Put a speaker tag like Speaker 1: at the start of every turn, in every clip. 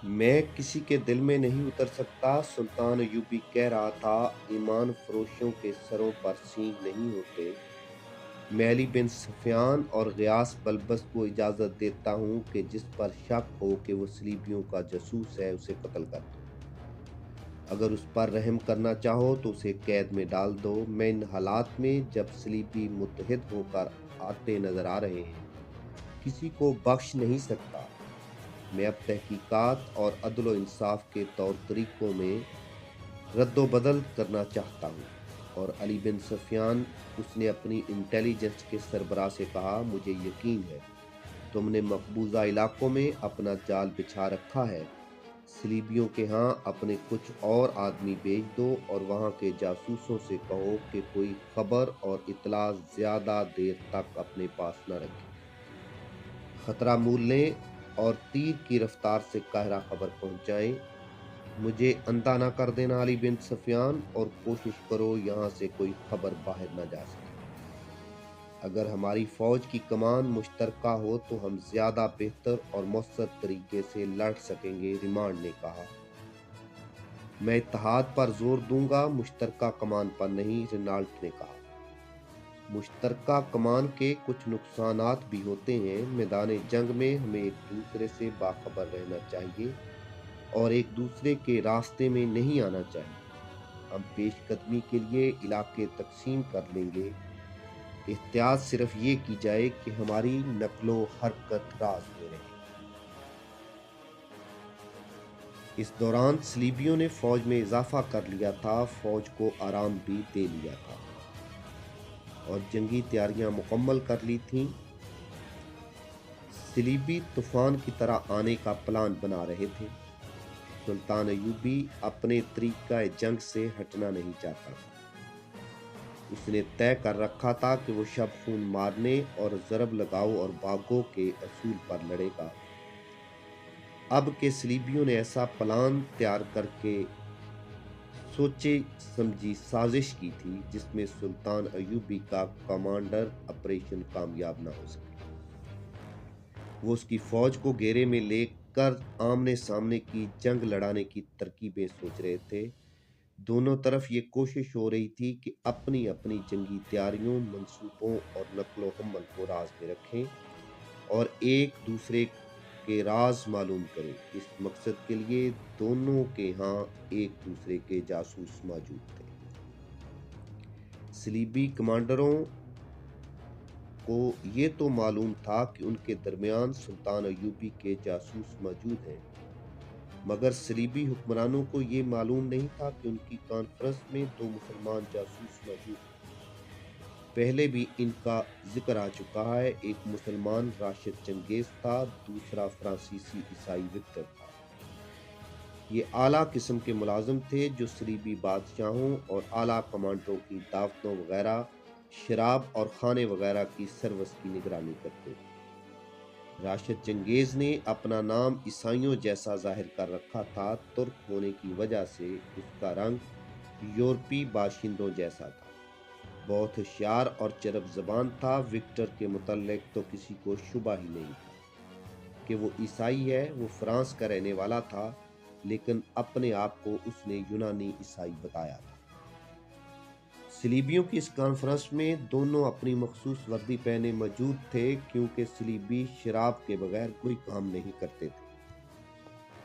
Speaker 1: मैं किसी के दिल में नहीं उतर सकता। सुल्तान अय्यूबी कह रहा था, ईमान फरोशों के सरों पर सींग नहीं होते। मैं अली बिन सुफियान और गयास बलबस को इजाज़त देता हूँ कि जिस पर शक हो कि वो सलीबियों का जासूस है, उसे कत्ल कर दो। अगर उस पर रहम करना चाहो तो उसे कैद में डाल दो। मैं इन हालात में, जब सलीबी मुत्तहिद होकर आते नज़र आ रहे हैं, किसी को बख्श नहीं सकता। मैं अब तहकीकात और अदल इंसाफ के तौर तरीकों में रद्दोबदल करना चाहता हूँ। और अली बिन सफियान, उसने अपनी इंटेलिजेंस के सरबराह से कहा, मुझे यकीन है तुमने मकबूजा इलाकों में अपना जाल बिछा रखा है। सलीबियों के यहाँ अपने कुछ और आदमी भेज दो और वहाँ के जासूसों से कहो कि कोई खबर और इतला ज्यादा देर तक अपने पास न रखें। खतरा मोल लें और तीर की रफ्तार से काहिरा खबर पहुंचाएं। मुझे अंधा ना कर देना अली बिन सफियान, और कोशिश करो यहाँ से कोई खबर बाहर ना जा सके। अगर हमारी फौज की कमान मुश्तरका हो तो हम ज्यादा बेहतर और मौसर तरीके से लड़ सकेंगे, रिमांड ने कहा। मैं इत्तेहाद पर जोर दूंगा, मुश्तरका कमान पर नहीं, रेनाल्ट ने कहा। मुश्तरका कमान के कुछ नुकसानात भी होते हैं। मैदान जंग में हमें एक दूसरे से बाखबर रहना चाहिए और एक दूसरे के रास्ते में नहीं आना चाहिए। हम पेशकदमी के लिए इलाके तकसीम कर लेंगे। एहतियात सिर्फ ये की जाए कि हमारी नकलो हरकत राज में रहे। इस दौरान सलीबियों ने फौज में इजाफा कर लिया था, फौज को आराम भी दे लिया था और जंगी तैयारियां मुकम्मल कर ली थीं। सलीबी तूफान की तरह आने का प्लान बना रहे थे। सुल्तान अय्यूबी अपने तरीका जंग से हटना नहीं चाहता था। उसने तय कर रखा था कि वो शब खून मारने और ज़रब लगाओ और भागो के असूल पर लड़ेगा। अब के सलीबियों ने ऐसा प्लान तैयार करके सोचे समझी साजिश की थी जिसमें सुल्तान अय्यूबी का कमांडर ऑपरेशन कामयाब ना हो सके। वो उसकी फौज को घेरे में लेकर आमने सामने की जंग लड़ाने की तरकीबें सोच रहे थे। दोनों तरफ ये कोशिश हो रही थी कि अपनी अपनी जंगी तैयारियों, मंसूबों और नकलो हमल को राज में रखें और एक दूसरे के राज मालूम करें। इस मकसद के लिए दोनों के यहाँ एक दूसरे के जासूस मौजूद थे। सलीबी कमांडरों को ये तो मालूम था कि उनके दरमियान सुल्तान अय्यूबी के जासूस मौजूद हैं, मगर सलीबी हुक्मरानों को ये मालूम नहीं था कि उनकी कॉन्फ्रेंस में दो मुसलमान जासूस मौजूद हैं। पहले भी इनका जिक्र आ चुका है। एक मुसलमान राशिद चंगेज था, दूसरा फ्रांसीसी ईसाई विक्टर था। ये आला किस्म के मुलाजिम थे जो सलीबी बादशाहों और आला कमांडरों की दावतों वगैरह, शराब और खाने वगैरह की सर्वस की निगरानी करते थे। राशिद चंगेज ने अपना नाम ईसाइयों जैसा जाहिर कर रखा था। तुर्क होने की वजह से उसका रंग यूरोपी बाशिंदों जैसा था। बहुत होशियार और चरब ज़बान था। विक्टर के मुतल्लिक तो किसी को शुबा ही नहीं था कि वो ईसाई है। वो फ्रांस का रहने वाला था, लेकिन अपने आप को उसने यूनानी ईसाई बताया था। सलीबियों की इस कॉन्फ्रेंस में दोनों अपनी मखसूस वर्दी पहने मौजूद थे, क्योंकि सलीबी शराब के बगैर कोई काम नहीं करते थे।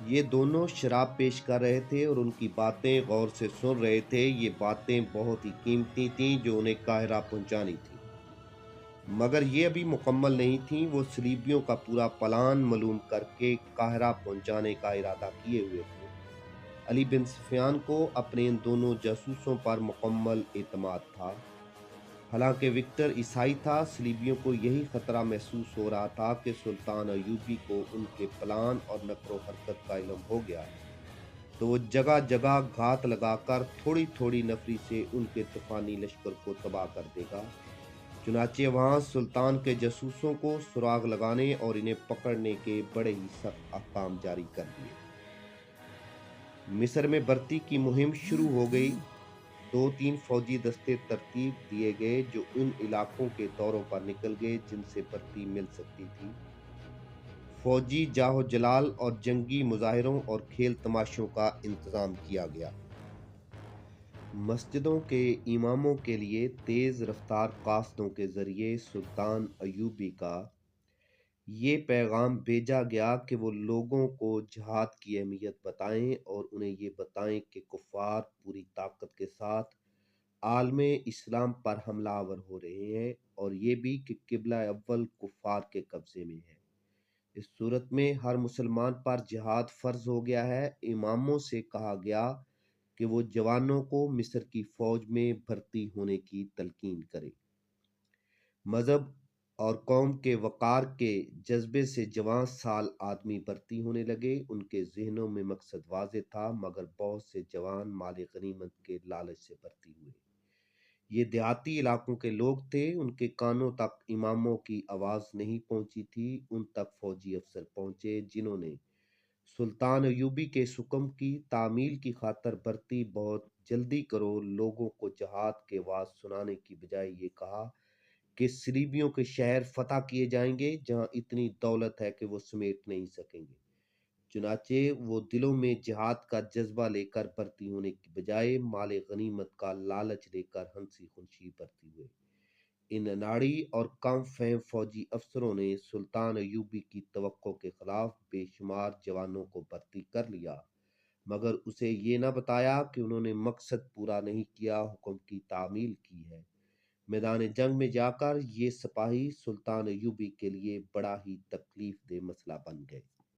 Speaker 1: ये दोनों शराब पेश कर रहे थे और उनकी बातें गौर से सुन रहे थे। ये बातें बहुत ही कीमती थीं जो उन्हें काहिरा पहुंचानी थी, मगर ये अभी मुकम्मल नहीं थी। वो सलीबियों का पूरा प्लान मालूम करके काहिरा पहुंचाने का इरादा किए हुए थे। अली बिन सुफियान को अपने इन दोनों जासूसों पर मुकम्मल एतमाद था। हालांकि विक्टर ईसाई था, सलीबियों को यही खतरा महसूस हो रहा था कि सुल्तान अयूबी को उनके प्लान और नक्रो हरकत का इल्म हो गया तो वो जगह जगह घात लगाकर थोड़ी थोड़ी नफरी से उनके तूफानी लश्कर को तबाह कर देगा। चुनाचे वहां सुल्तान के जासूसों को सुराग लगाने और इन्हें पकड़ने के बड़े ही सख्त अहकाम जारी कर दिए। मिस्र में भर्ती की मुहिम शुरू हो गई। दो तीन फौजी दस्ते तरतीब दिए गए जो उन इलाकों के दौरों पर निकल गए जिनसे भर्ती मिल सकती थी। فوجی جاہو جلال اور جنگی مظاہروں اور کھیل تماشوں کا انتظام کیا گیا۔ مسجدوں کے اماموں کے لیے تیز رفتار قافلوں کے ذریعے سلطان ایوبی کا یہ پیغام بھیجا گیا کہ وہ لوگوں کو جہاد کی اہمیت بتائیں اور انہیں یہ بتائیں کہ کفار پوری طاقت کے ساتھ عالم اسلام پر حملہ آور ہو رہے ہیں، اور یہ بھی کہ قبلہ اول کفار کے قبضے میں ہے۔ اس صورت میں ہر مسلمان پر جہاد فرض ہو گیا ہے۔ اماموں سے کہا گیا کہ وہ جوانوں کو مصر کی فوج میں بھرتی ہونے کی تلقین کریں۔ مذہب اور قوم کے وقار کے جذبے سے جوان سال آدمی بھرتی ہونے لگے۔ ان کے ذہنوں میں مقصد واضح تھا، مگر بہت سے جوان مال غنیمت کے لالچ سے بھرتی ہوئے۔ یہ دیہاتی علاقوں کے لوگ تھے، ان کے کانوں تک اماموں کی آواز نہیں پہنچی تھی۔ ان تک فوجی افسر پہنچے جنہوں نے سلطان ایوبی کے اس حکم کی تعمیل کی خاطر بھرتی بہت جلدی کرو، لوگوں کو جہاد کے واعظ سنانے کی بجائے یہ کہا کہ صلیبیوں کے شہر فتح کیے جائیں گے جہاں اتنی دولت ہے کہ وہ سمیٹ نہیں سکیں گے۔ چنانچہ وہ دلوں میں جہاد کا جذبہ لے کر بھرتی ہونے کی بجائے مال غنیمت کا لالچ لے کر ہنسی خنشی بھرتی ہوئے۔ ان اناڑی اور کم فہم فوجی افسروں نے سلطان ایوبی کی توقع کے خلاف بے شمار جوانوں کو بھرتی کر لیا، مگر اسے یہ نہ بتایا کہ انہوں نے مقصد پورا نہیں کیا، حکم کی تعمیل کی ہے۔ میدان جنگ میں جا کر یہ سپاہی سلطان ایوبی کے لیے بڑا ہی تکلیف دہ مسئلہ بن گئے۔